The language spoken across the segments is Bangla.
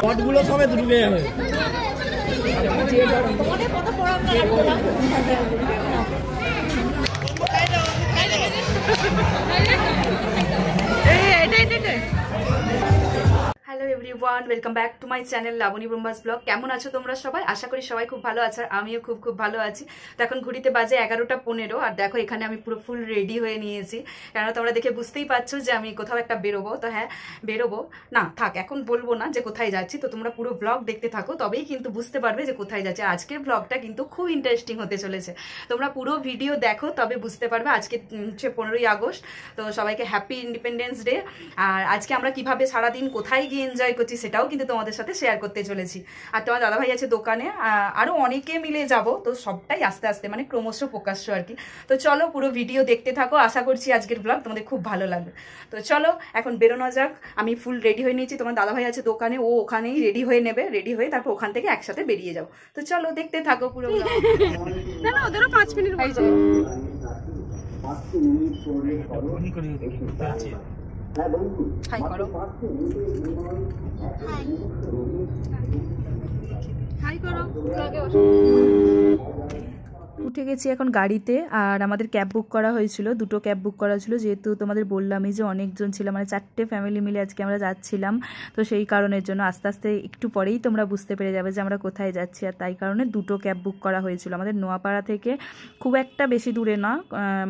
পটগুলো সবে ঢুকে যাবে। Hello everyone, welcome back to my channel Laboni Brahma's vlog. কেমন আছো তোমরা সবাই? আশা করি সবাই খুব ভালো আছো, আর আমিও খুব ভালো আছি। তো এখন ঘড়িতে বাজে 11:15, আর দেখো এখানে আমি পুরো ফুল রেডি হয়ে নিয়েছি। কেননা তোমরা দেখে বুঝতেই পারছো যে আমি কোথাও একটা বেরোবো। তো হ্যাঁ, বেরোবো না, থাক এখন বলবো না যে কোথায় যাচ্ছি। তো তোমরা পুরো ব্লগ দেখতে থাকো, তবেই কিন্তু বুঝতে পারবে যে কোথায় যাচ্ছি। আজকের ব্লগটা কিন্তু খুব ইন্টারেস্টিং হতে চলেছে। তোমরা পুরো ভিডিও দেখো, তবে বুঝতে পারবে। আজকে হচ্ছে 15ই আগস্ট, তো সবাইকে হ্যাপি ইন্ডিপেন্ডেন্স ডে। আর আজকে আমরা কিভাবে সারাদিন কোথায় গিয়ে এনজয় করছি সেটাও কিন্তু তোমাদের সাথে শেয়ার করতে চলেছি। আর তোমার দাদাভাই আছে দোকানে, আরও অনেকে মিলে যাব। তো সবটাই আস্তে আস্তে, মানে ক্রমশ প্রকাশ্য আর কি। তো চলো পুরো ভিডিও দেখতে থাকো, আশা করছি আজকের ব্লগ তোমাদের খুব ভালো লাগবে। তো চলো এখন বেরোনো যাক। আমি ফুল রেডি হয়ে নিয়েছি, তোমার দাদাভাই আছে দোকানে, ও ওখানেই রেডি হয়ে নেবে। রেডি হয়ে তারপর ওখান থেকে একসাথে বেরিয়ে যাও। তো চলো দেখতে থাকো পুরো। না না, ওদেরও 5 মিনিট হয়ে যায়। হাই করো, হাই করো। উঠে গেছি এখন গাড়িতে। আর আমাদের ক্যাব বুক করা হয়েছিল, 2টো ক্যাব বুক করা ছিল। যেহেতু তোমাদের বললামই যে অনেকজন ছিল, মানে 4টে ফ্যামিলি মিলে আজকে আমরা যাচ্ছিলাম। তো সেই কারণের জন্য আস্তে আস্তে একটু পরেই তোমরা বুঝতে পেরে যাবে যে আমরা কোথায় যাচ্ছি। আর তাই কারণে 2টো ক্যাব বুক করা হয়েছিল। আমাদের নোয়াপাড়া থেকে খুব একটা বেশি দূরে না,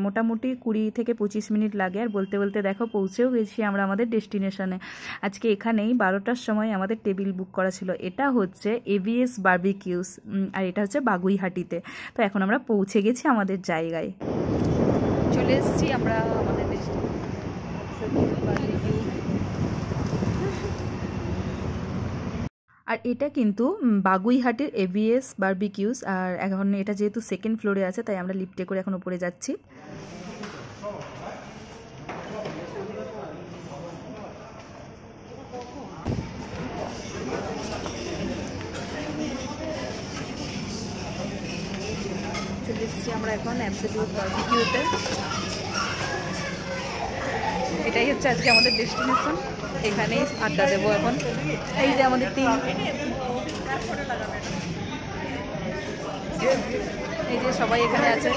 মোটামুটি 20 থেকে 25 মিনিট লাগে। আর বলতে বলতে দেখো পৌঁছেও গেছি আমরা আমাদের ডেস্টিনেশনে। আজকে এখানেই 12টার সময় আমাদের টেবিল বুক করা ছিল। এটা হচ্ছে এভিএস বারবিকিউস, আর এটা হচ্ছে বাগুইহাটিতে। তো এখন আমরা পৌঁছে গেছি আমাদের জায়গায়, চলে এসেছি আমরা আমাদের আর এটা কিন্তু বাগুইহাটির এভিএস বারবিকিউস। আর এখন এটা যেহেতু 2nd ফ্লোরে আছে, তাই আমরা লিফটে করে এখন উপরে যাচ্ছি। চলে এসেছি আমরা এখন অ্যাবসলিউট বারবিকিউতে। এটাই হচ্ছে আজকে আমাদের ডেস্টিনেশন, এখানেই আড্ডা দেবো এখন। এই যে আমাদের টিম, এই যে সবাই এখানে আছে।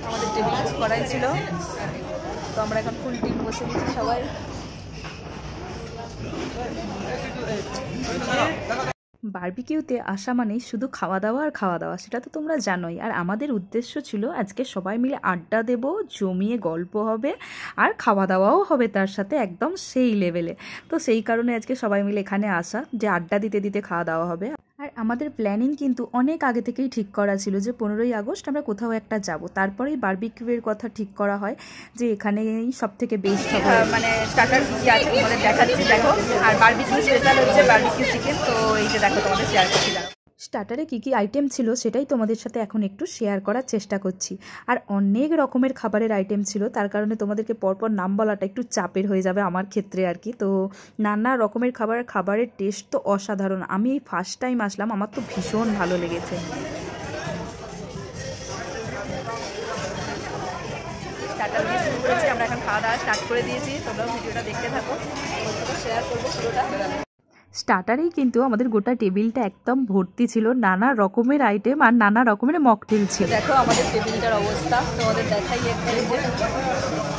আমাদের টেবিল করাই ছিল, তো আমরা এখন ফুল টিম বসে গেছি সবাই। বারবিকিউতে আসা মানেই শুধু খাওয়া দাওয়া আর খাওয়া দাওয়া, সেটা তো তোমরা জানোই। আর আমাদের উদ্দেশ্য ছিল আজকে সবাই মিলে আড্ডা দেব, জমিয়ে গল্প হবে, আর খাওয়া দাওয়াও হবে তার সাথে একদম সেই লেভেলে। তো সেই কারণে আজকে সবাই মিলে এখানে আসা, যে আড্ডা দিতে দিতে খাওয়া দাওয়া হবে। আর আমাদের প্ল্যানিং কিন্তু অনেক আগে থেকেই ঠিক করা ছিল যে 15ই আগস্ট আমরা কোথাও একটা যাব। তারপরেই বারবিকিউয়ের কথা ঠিক করা হয় যে এখানেই সব থেকে বেস্ট হবে। মানে স্টার্টার কি আছে তোমাদের দেখাচ্ছি, দেখো। আর বারবিকিউ স্পেশাল হচ্ছে বারবিকিউ চিকেন। তো এই যে দেখো তোমাদের শেয়ার করছি। স্টার্টারে কী কী আইটেম ছিল সেটাই তোমাদের সাথে এখন একটু শেয়ার করার চেষ্টা করছি। আর অনেক রকমের খাবারের আইটেম ছিল, তার কারণে তোমাদেরকে পরপর নাম বলাটা একটু চাপের হয়ে যাবে আমার ক্ষেত্রে আর কি। তো নানা রকমের খাবারের টেস্ট তো অসাধারণ। আমি এই ফার্স্ট টাইম আসলাম, আমার তো ভীষণ ভালো লেগেছে। স্টার্টার দিয়ে শুরু করেছি, আমরা এখন খাওয়া দাওয়া স্টার্ট করে দিয়েছি। তোমরাও ভিডিওটা দেখতে থাকো, শেয়ার করবো পুরোটা। স্টার্টারেই কিন্তু আমাদের গোটা টেবিলটা একদম ভর্তি ছিল নানা রকমের আইটেম আর নানা রকমের মকটেল ছিল। দেখো আমাদের টেবিলটার অবস্থা, তোমাদের দেখাই একটু।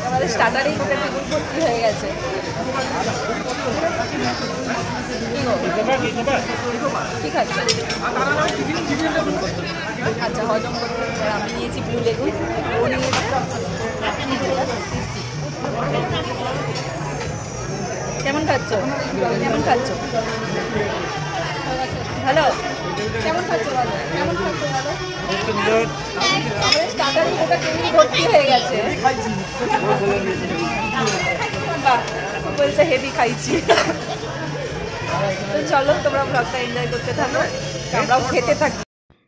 আমাদের স্টার্টারেই গোটা টেবিল ভর্তি হয়ে গেছে। ঠিক আছে, আচ্ছা হজম করতে। আমি নিয়েছি ব্লু লেগুন, ও নিয়েছে। কেমন খাচ্ছ? কেমন খাচ্ছ? হ্যালো, কেমন খাচ্ছ? ভালো। কেমন খাচ্ছ? ভালো। আমাদের স্টার্টারে গোটা টেবিল ভর্তি হয়ে গেছে। বাহ, বলছে হেভি খাইছি। তো চলো তোমরা ব্লগটা এনজয় করতে থাকো, আমরাও খেতে থাকি।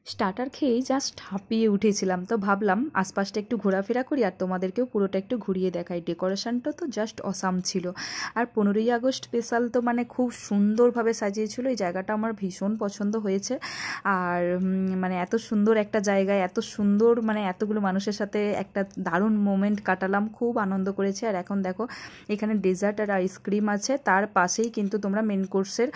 স্টার্টার খেয়েই জাস্ট হাঁপিয়ে উঠেছিলাম, তো ভাবলাম আশপাশটা একটু ঘোরাফেরা করি আর তোমাদেরকেও পুরোটা একটু ঘুরিয়ে দেখাই। ডেকোরেশনটা তো জাস্ট অসাম ছিল, আর 15ই আগস্ট স্পেশাল তো মানে খুব সুন্দরভাবে সাজিয়েছিল। এই জায়গাটা আমার ভীষণ পছন্দ হয়েছে, আর মানে এত সুন্দর একটা জায়গায় এত সুন্দর মানে এতগুলো মানুষের সাথে একটা দারুণ মোমেন্ট কাটালাম, খুব আনন্দ করেছি। আর এখন দেখো এখানে ডেজার্ট আর আইসক্রিম আছে, তার পাশেই কিন্তু তোমরা মেন কোর্সের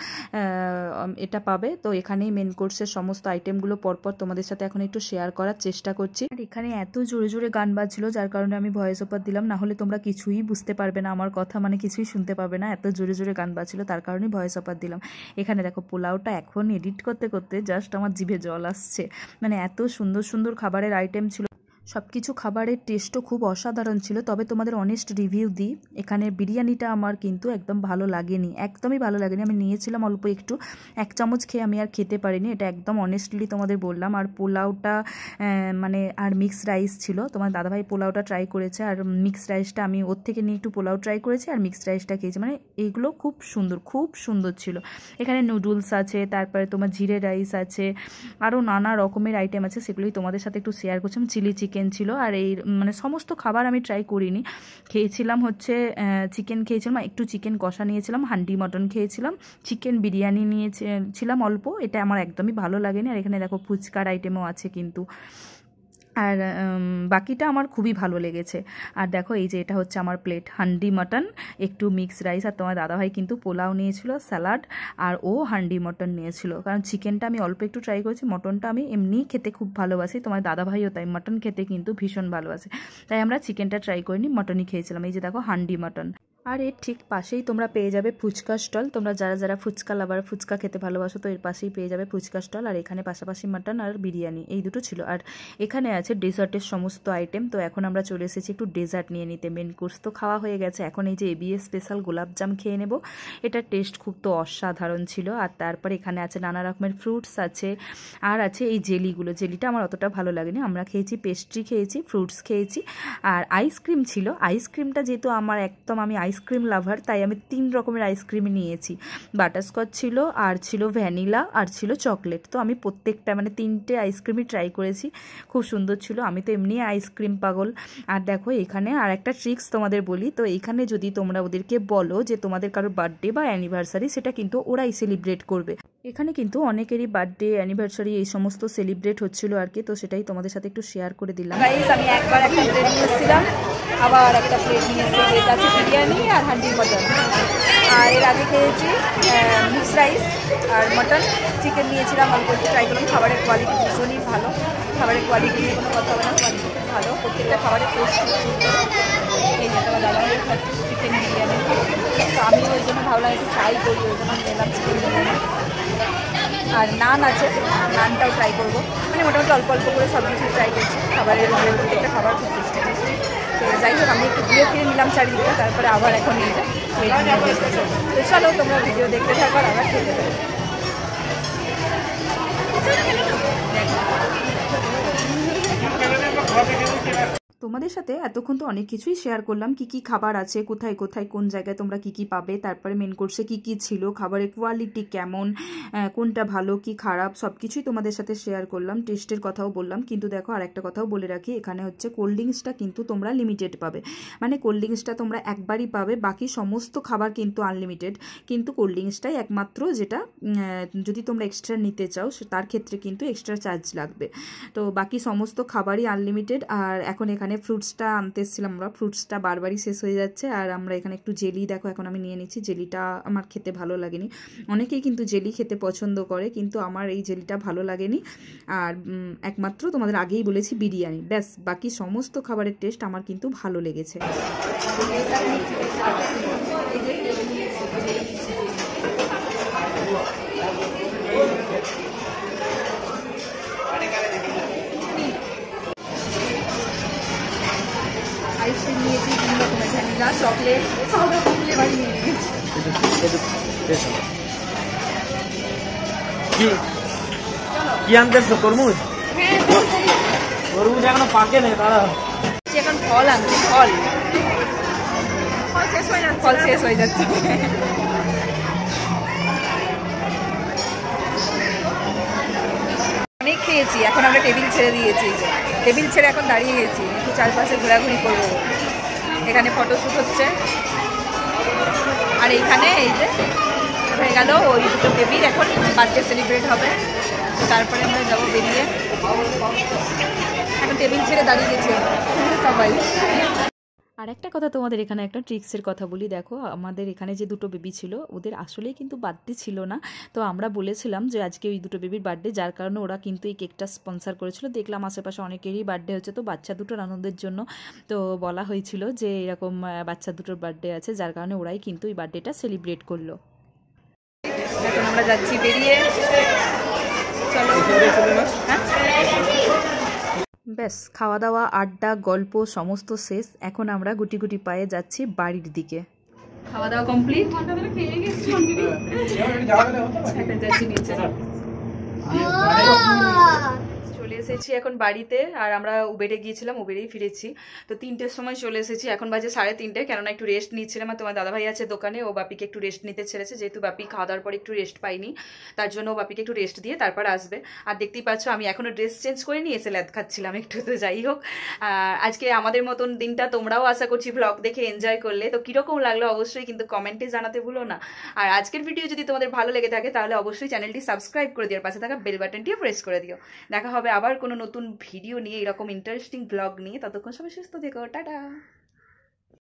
এটা পাবে। তো এখানেই মেন কোর্সের সমস্ত আইটেমগুলো পরপর তোমাদের সাথে এখন একটু শেয়ার করার চেষ্টা করছি। আর এখানে এত জোরে জোরে গান বাজছিল, যার কারণে আমি ভয়েস ওভার দিলাম, না হলে তোমরা কিছুই বুঝতে পারবে না, আমার কথা মানে কিছুই শুনতে পাবে না, এত জোরে জোরে গান বাজছিল, তার কারণেই ভয়েস ওভার দিলাম। এখানে দেখো পোলাওটা এখন এডিট করতে করতে জাস্ট আমার জিভে জল আসছে, মানে এত সুন্দর সুন্দর খাবারের আইটেম ছিল, সব কিছু খাবারের টেস্টও খুব অসাধারণ ছিল। তবে তোমাদের অনেস্ট রিভিউ দিই, এখানে বিরিয়ানিটা আমার কিন্তু একদম ভালো লাগেনি, একদমই ভালো লাগেনি। আমি নিয়েছিলাম অল্প একটু, 1 চামচ খেয়ে আমি আর খেতে পারিনি, এটা একদম অনেস্টলি তোমাদের বললাম। আর পোলাওটা মানে আর মিক্সড রাইস ছিল, তোমার দাদাভাই পোলাওটা ট্রাই করেছে, আর মিক্সড রাইসটা আমি ওর থেকে নিয়ে একটু পোলাও ট্রাই করেছি আর মিক্সড রাইসটা খেয়েছি, মানে এইগুলো খুব সুন্দর ছিল। এখানে নুডলস আছে, তারপরে তোমার জিরে রাইস আছে, আরও নানা রকমের আইটেম আছে, সেগুলোই তোমাদের সাথে একটু শেয়ার করছিলাম। চিলি চিকেন ছিল, আর এই মানে সমস্ত খাবার আমি ট্রাই করিনি। খেয়েছিলাম হচ্ছে চিকেন খেয়েছিলাম, একটু চিকেন কষা নিয়েছিলাম, হান্ডি মটন খেয়েছিলাম, চিকেন বিরিয়ানি নিয়েছিলাম অল্প, এটা আমার একদমই ভালো লাগেনি। আর এখানে দেখো ফুচকার আইটেমও আছে কিন্তু, আর বাকিটা আমার খুবই ভালো লেগেছে। আর দেখো এই যে এটা হচ্ছে আমার প্লেট, হান্ডি মটন, একটু মিক্সড রাইস, আর তোমার দাদাভাই কিন্তু পোলাও নিয়েছিল, স্যালাড, আর ও হান্ডি মটন নিয়েছিল। কারণ চিকেনটা আমি অল্প একটু ট্রাই করেছি, মটনটা আমি এমনিই খেতে খুব ভালোবাসি, তোমার দাদাভাইও তাই মটন খেতে কিন্তু ভীষণ ভালোবাসে, তাই আমরা চিকেনটা ট্রাই করিনি, মটনই খেয়েছিলাম। এই যে দেখো হান্ডি মটন। আর এর ঠিক পাশেই তোমরা পেয়ে যাবে ফুচকা স্টল, তোমরা যারা যারা ফুচকা লাভার, ফুচকা খেতে ভালোবাসো, তো এর পাশেই পেয়ে যাবে ফুচকা স্টল। আর এখানে পাশাপাশি মাটন আর বিরিয়ানি এই দুটো ছিল, আর এখানে আছে ডেজার্টের সমস্ত আইটেম। তো এখন আমরা চলে এসেছি একটু ডেজার্ট নিয়ে নিতে, মেন কোর্স তো খাওয়া হয়ে গেছে, এখন এই যে এবিএস স্পেশাল গোলাপজাম খেয়ে নেব, এটার টেস্ট খুব তো অসাধারণ ছিল। আর তারপরে এখানে আছে নানা রকমের ফ্রুটস আছে, আর আছে এই জেলিগুলো, জেলিটা আমার অতটা ভালো লাগেনি, আমরা খেয়েছি পেস্ট্রি খেয়েছি, ফ্রুটস খেয়েছি, আর আইসক্রিম ছিল। আইসক্রিমটা যেহেতু আমার একদম আমি আইসক্রিম লাভার, তাই আমি 3 রকমের আইসক্রিম নিয়েছি, বাটারস্কচ ছিল, আর ছিল ভ্যানিলা, আর ছিল চকলেট। তো আমি প্রত্যেকটা মানে 3টে আইসক্রিমই ট্রাই করেছি, খুব সুন্দর ছিল, আমি তো এমনি আইসক্রিম পাগল। আর দেখো এখানে আর একটা ট্রিক্স তোমাদের বলি, তো এখানে যদি তোমরা ওদেরকে বলো যে তোমাদের কারোর বার্থডে বা অ্যানিভার্সারি, সেটা কিন্তু ওরাই সেলিব্রেট করবে। এখানে কিন্তু অনেকেরই বার্থডে অ্যানিভার্সারি এই সমস্ত সেলিব্রেট হচ্ছিল আর কি, তো সেটাই তোমাদের সাথে একটু শেয়ার করে দিলাম। গাইস আমি একবার একটা প্লেট নিয়েছিলাম, আবার একটা প্লেট নিয়েছি, যেটা আছে বিরিয়ানি আর হান্ডি মটন, আর এর আগে খেয়েছি মিক্সড রাইস আর মটন, চিকেন নিয়েছিলাম অল্প একটু ট্রাই করলাম। খাবারের কোয়ালিটি ভীষণই ভালো, খাবারের কোয়ালিটি নিয়ে কোনো কথা হবে না, কোয়ালিটি ভালো, প্রত্যেকটা খাবারের টেস্ট এই যে তোমার দাদা চিকেন বিরিয়ানি, তো আমি ওই জন্য ভাবলাম একটু ট্রাই করি, ওই জন্য নিলাম চিকেন বিরিয়ানি। আর নান আছে, নানটাও ট্রাই করবো, মানে মোটামুটি অল্প অল্প করে সব কিছু ট্রাই করছি, খাবারের প্রত্যেকটা খাবার খুব টেস্টি টেস্টি। তো যাই হোক আমি একটু ঘুরে ফিরে নিলাম চারিদিকে, তারপরে আবার এখন নিয়ে যাই। তো চলো তোমরা ভিডিও দেখতে থাকো, আর আবার খেতে থাকো। তোমাদের সাথে এতক্ষণ তো অনেক কিছুই শেয়ার করলাম, কি কি খাবার আছে, কোথায় কোথায় কোন জায়গায় তোমরা কি কি পাবে, তারপরে মেন কোর্সে কি কি ছিল, খাবারের কোয়ালিটি কেমন, কোনটা ভালো কি খারাপ, সব কিছুই তোমাদের সাথে শেয়ার করলাম, টেস্টের কথাও বললাম। কিন্তু দেখো আর একটা কথাও বলে রাখি, এখানে হচ্ছে কোল্ড ড্রিঙ্কসটা কিন্তু তোমরা লিমিটেড পাবে, মানে কোল্ড ড্রিঙ্কসটা তোমরা একবারই পাবে, বাকি সমস্ত খাবার কিন্তু আনলিমিটেড, কিন্তু কোল্ড ড্রিঙ্কসটাই একমাত্র যেটা যদি তোমরা এক্সট্রা নিতে চাও তার ক্ষেত্রে কিন্তু এক্সট্রা চার্জ লাগবে। তো বাকি সমস্ত খাবারই আনলিমিটেড। আর এখন এখানে ফ্রুটসটা আনতে এসেছিলাম আমরা, ফ্রুটসটা বারবারই শেষ হয়ে যাচ্ছে। আর আমরা এখানে একটু জেলি, দেখো এখন আমি নিয়ে নিচ্ছি, জেলিটা আমার খেতে ভালো লাগেনি, অনেকেই কিন্তু জেলি খেতে পছন্দ করে, কিন্তু আমার এই জেলিটা ভালো লাগেনি। আর একমাত্র তোমাদের আগেই বলেছি বিরিয়ানি, ব্যাস বাকি সমস্ত খাবারের টেস্ট আমার কিন্তু ভালো লেগেছে। আইসক্রিম নিয়েছি 3 রকমের, ভ্যানিলা, চকলেট, সব রকম ফ্লেভার নিয়ে নিয়েছি। কি আনতেছো? তরমুজ? তরমুজ এখনো পাকে নেই দাদা, এখন ফল আনছি, ফল শেষ হয়ে যাচ্ছে। অনেক গেছি, এখন আমরা টেবিল ছেড়ে দিয়েছি। টেবিল ছেড়ে এখন দাঁড়িয়ে গেছি, একটু চারপাশে ঘোরাঘুরি করবো। এখানে ফটোশ্যুট হচ্ছে, আর এইখানে এই যে হয়ে গেল ওই দুটো টেবিল, এখন বার্থডে সেলিব্রেট হবে। তারপরে আমরা যাবো বেরিয়ে। এখন টেবিল ছেড়ে দাঁড়িয়ে গেছি সবাই। আর একটা কথা তোমাদের এখানে একটা ট্রিক্সের কথা বলি। দেখো আমাদের এখানে যে দুটো বেবি ছিল ওদের আসলেই কিন্তু বার্থডে ছিল না। তো আমরা বলেছিলাম যে আজকে ওই দুটো বেবির বার্থডে, যার কারণে ওরা কিন্তু এই কেকটা স্পন্সর করেছিল। দেখলাম আশেপাশে অনেকেরই বার্থডে হচ্ছে, তো বাচ্চা দুটোর আনন্দের জন্য তো বলা হয়েছিল যে এরকম বাচ্চা দুটোর বার্থডে আছে, যার কারণে ওরাই কিন্তু এই বার্থডেটা সেলিব্রেট করলো। এখন আমরা যাচ্ছি বেরিয়ে। চলো হ্যাঁ, ব্যাস খাওয়া দাওয়া আড্ডা গল্প সমস্ত শেষ। এখন আমরা গুটি গুটি পায়ে যাচ্ছি বাড়ির দিকে। খাওয়া দাওয়া কমপ্লিট, যাচ্ছি নিচে। চলে এসেছি এখন বাড়িতে, আর আমরা উবেরে গিয়েছিলাম, উবেরেই ফিরেছি। তো 3টের সময় চলে এসেছি, এখন বাজে 3:30, কেননা একটু রেস্ট নিচ্ছিলাম। আর তোমার দাদাভাই আছে দোকানে, ও বাপিকে একটু রেস্ট নিতে ছেড়েছে, যেহেতু বাপি খাওয়া দাওয়ার পর একটু রেস্ট পাইনি, তার জন্য ও বাপিকে একটু রেস্ট দিয়ে তারপর আসবে। আর দেখতেই পাচ্ছ আমি এখনও ড্রেস চেঞ্জ করে নিয়ে এসে ল্যাদ খাচ্ছিলাম একটু। তো যাই হোক, আজকে আমাদের মতন দিনটা তোমরাও আশা করছি ব্লগ দেখে এনজয় করলে। তো কীরকম লাগলো অবশ্যই কিন্তু কমেন্টে জানাতে ভুলো না। আর আজকের ভিডিও যদি তোমাদের ভালো লেগে থাকে তাহলে অবশ্যই চ্যানেলটি সাবস্ক্রাইব করে দিও, পাশে থাকা বেল বাটনটিও প্রেস করে দিও। দেখা হবে আবার কোনো নতুন ভিডিও নিয়ে, এরকম ইন্টারেস্টিং ব্লগ নিয়ে। ততক্ষণ সবাই সুস্থ থেকো, টাটা।